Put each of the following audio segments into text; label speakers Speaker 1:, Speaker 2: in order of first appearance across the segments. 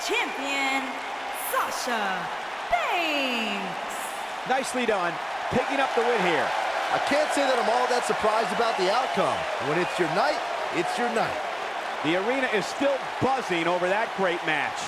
Speaker 1: Champion, Sasha Banks.
Speaker 2: Nicely done, picking up the win here.
Speaker 3: I can't say that I'm all that surprised about the outcome. When it's your night, it's your night.
Speaker 2: The arena is still buzzing over that great match.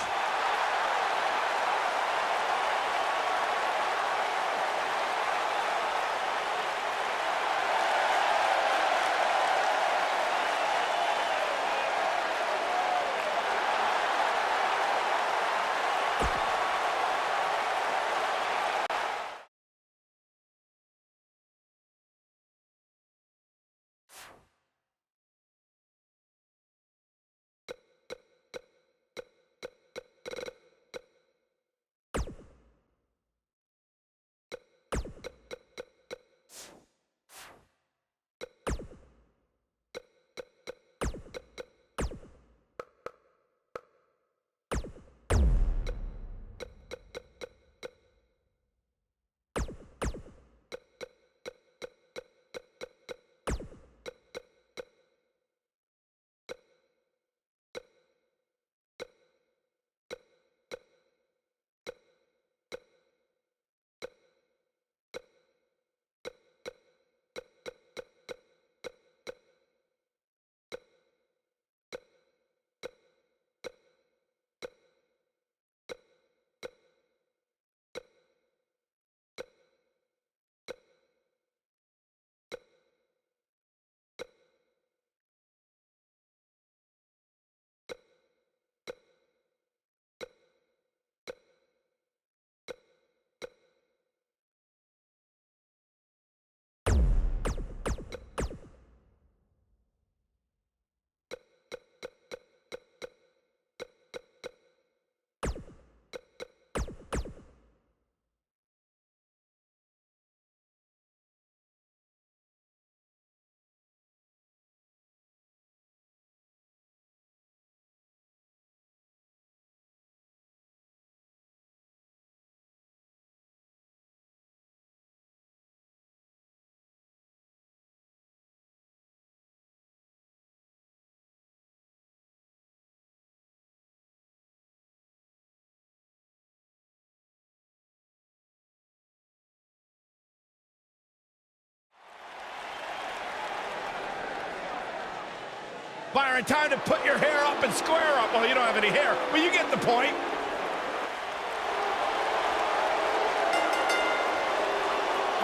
Speaker 4: Byron, time to put your hair up and square up. Well, you don't have any hair, but you get the point.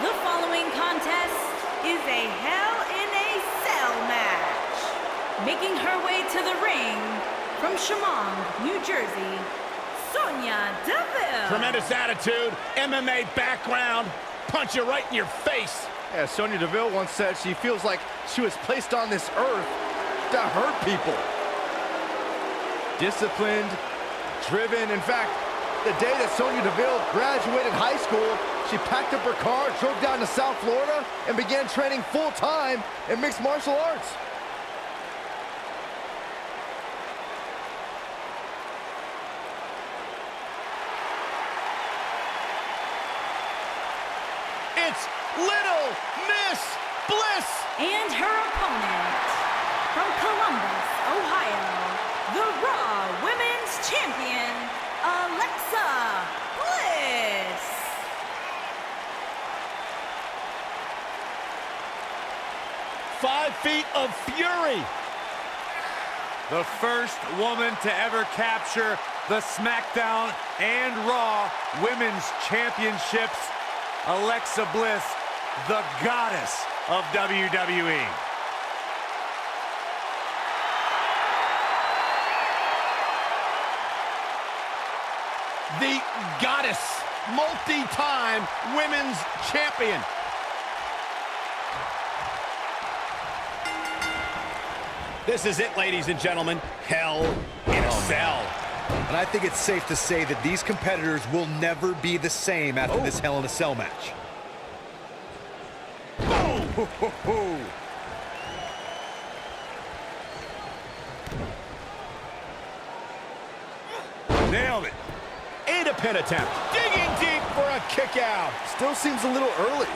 Speaker 1: The following contest is a Hell in a Cell match. Making her way to the ring from Chemung, New Jersey, Shonya Deville.
Speaker 4: Tremendous attitude, MMA background, punch you right in your face.
Speaker 3: Yeah, Shonya Deville once said she feels like she was placed on this earth to hurt people. Disciplined, driven. In fact, the day that Shonya Deville graduated high school, she packed up her car, drove down to South Florida, and began training full-time in mixed martial arts.
Speaker 4: It's Little Miss Bliss.
Speaker 1: And her opponent, from Columbus, Ohio, the Raw Women's Champion, Alexa Bliss.
Speaker 4: Five feet of fury.
Speaker 5: The first woman to ever capture the SmackDown and Raw Women's Championships, Alexa Bliss, the goddess of WWE.
Speaker 4: The goddess, multi-time women's champion. This is it, ladies and gentlemen. Hell in a Cell.
Speaker 6: And I think it's safe to say that these competitors will never be the same after this Hell in a Cell match.
Speaker 4: Boom! Nailed it. And a pin attempt. Digging deep for a kick out.
Speaker 3: Still seems a little early.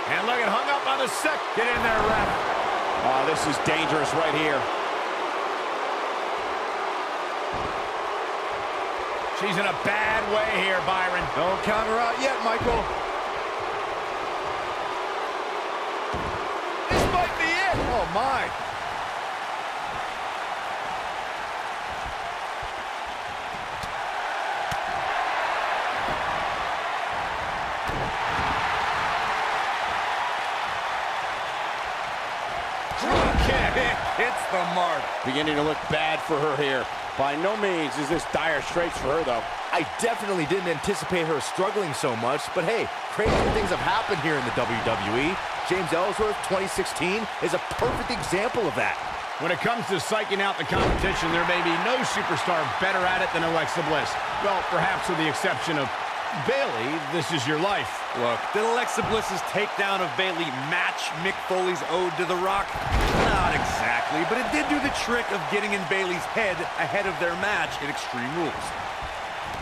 Speaker 4: And look at hung up on the second.
Speaker 5: Get in there, ref.
Speaker 2: Oh, this is dangerous right here.
Speaker 4: She's in a bad way here, Byron.
Speaker 3: Don't count her out yet, Michael.
Speaker 4: This might be it.
Speaker 3: Oh, my.
Speaker 4: Drop kick.
Speaker 5: It's the mark.
Speaker 2: Beginning to look bad for her here. By no means is this dire straits for her, though.
Speaker 3: I definitely didn't anticipate her struggling so much, but hey, crazy things have happened here in the WWE. James Ellsworth 2016 is a perfect example of that.
Speaker 4: When it comes to psyching out the competition, there may be no superstar better at it than Alexa Bliss. Well, perhaps with the exception of Bayley. This is your life.
Speaker 5: Look, did Alexa Bliss's takedown of Bayley match Mick Foley's ode to The Rock? Not exactly, but it did do the trick of getting in Bayley's head ahead of their match in Extreme Rules.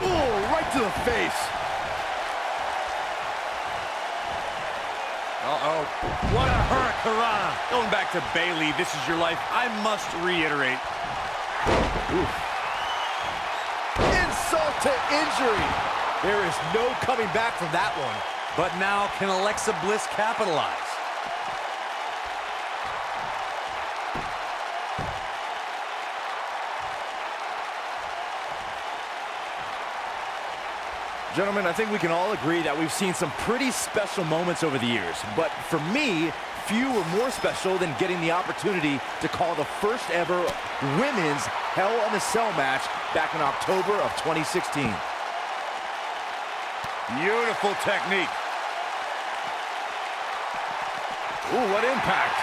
Speaker 3: Oh, right to the face.
Speaker 5: Uh-oh. What a hurricane. Going back to Bayley, this is your life. I must reiterate.
Speaker 3: Insult to injury. There is no coming back from that one.
Speaker 5: But now, can Alexa Bliss capitalize?
Speaker 3: Gentlemen, I think we can all agree that we've seen some pretty special moments over the years. But for me, few were more special than getting the opportunity to call the first ever women's Hell in a Cell match back in October of 2016.
Speaker 5: Beautiful technique.
Speaker 4: Ooh, what impact.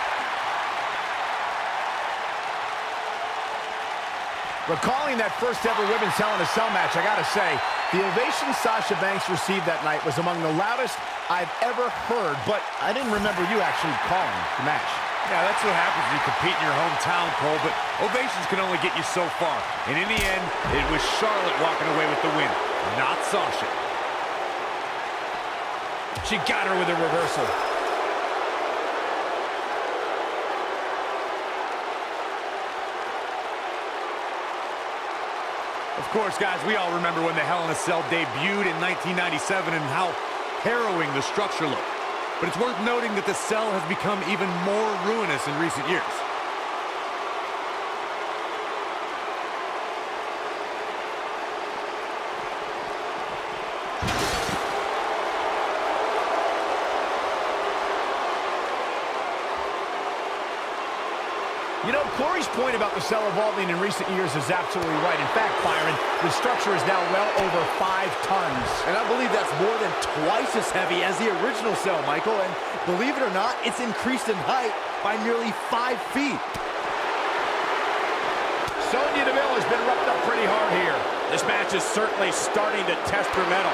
Speaker 4: Recalling that first ever women's Hell in a Cell match, I gotta say, the ovation Sasha Banks received that night was among the loudest I've ever heard, but I didn't remember you actually calling the match.
Speaker 5: Yeah, that's what happens when you compete in your hometown, Cole, but ovations can only get you so far. And in the end, it was Charlotte walking away with the win, not Sasha.
Speaker 4: She got her with a reversal.
Speaker 5: Of course, guys, we all remember when the Hell in a Cell debuted in 1997 and how harrowing the structure looked. But it's worth noting that the cell has become even more ruinous in recent years.
Speaker 4: You know, Corey's point about the cell evolving in recent years is absolutely right. In fact, Byron, the structure is now well over 5 tons.
Speaker 3: And I believe that's more than twice as heavy as the original cell, Michael. And believe it or not, it's increased in height by nearly 5 feet.
Speaker 4: Shonya Deville has been roughed up pretty hard here.
Speaker 2: This match is certainly starting to test her mettle.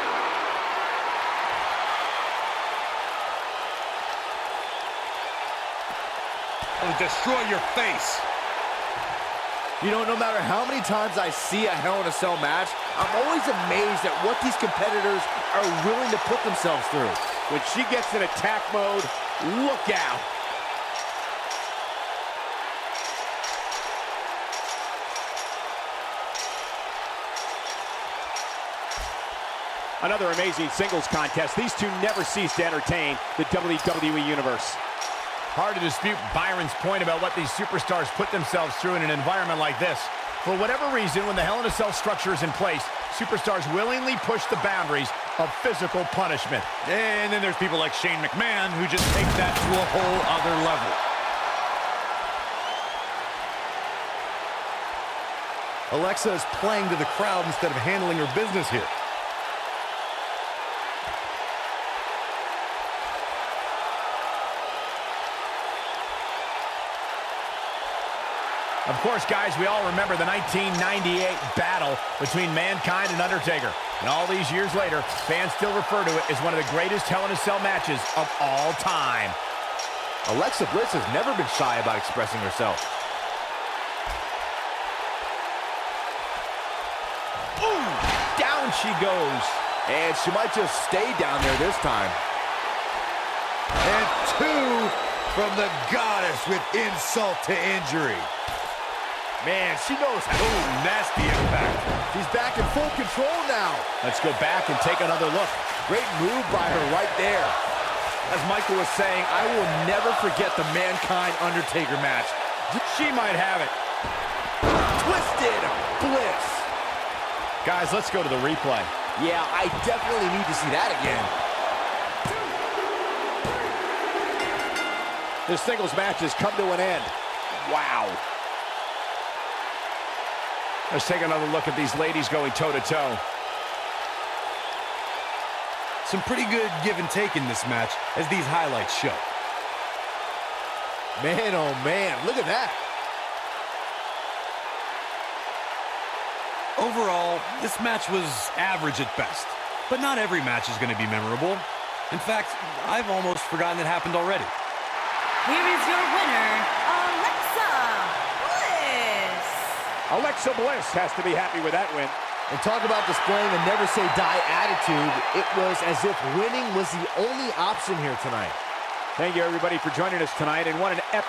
Speaker 5: It'll destroy your face.
Speaker 3: You know, no matter how many times I see a Hell in a Cell match, I'm always amazed at what these competitors are willing to put themselves through.
Speaker 2: When she gets in attack mode, look out. Another amazing singles contest. These two never cease to entertain the WWE Universe.
Speaker 4: Hard to dispute Byron's point about what these superstars put themselves through in an environment like this. For whatever reason, when the Hell in a Cell structure is in place, superstars willingly push the boundaries of physical punishment.
Speaker 5: And then there's people like Shane McMahon who just take that to a whole other level.
Speaker 6: Alexa is playing to the crowd instead of handling her business here.
Speaker 4: Of course, guys, we all remember the 1998 battle between Mankind and Undertaker. And all these years later, fans still refer to it as one of the greatest Hell in a Cell matches of all time.
Speaker 3: Alexa Bliss has never been shy about expressing herself.
Speaker 4: Ooh, down she goes.
Speaker 3: And she might just stay down there this time.
Speaker 6: And 2 from the goddess with insult to injury.
Speaker 3: Man, she knows.
Speaker 6: Oh, nasty impact.
Speaker 3: She's back in full control now.
Speaker 4: Let's go back and take another look.
Speaker 3: Great move by her right there.
Speaker 6: As Michael was saying, I will never forget the Mankind-Undertaker match.
Speaker 4: She might have it.
Speaker 3: Twisted bliss.
Speaker 4: Guys, let's go to the replay.
Speaker 3: Yeah, I definitely need to see that again.
Speaker 2: This singles match has come to an end. Wow.
Speaker 4: Let's take another look at these ladies going toe-to-toe.
Speaker 6: Some pretty good give and take in this match, as these highlights show.
Speaker 3: Man, oh man, look at that.
Speaker 6: Overall, this match was average at best, but not every match is going to be memorable. In fact, I've almost forgotten it happened already.
Speaker 1: Here is your winner, Alexa Bliss.
Speaker 2: Alexa Bliss has to be happy with that win.
Speaker 3: And talk about displaying a never-say-die attitude. It was as if winning was the only option here tonight.
Speaker 2: Thank you, everybody, for joining us tonight, and what an epic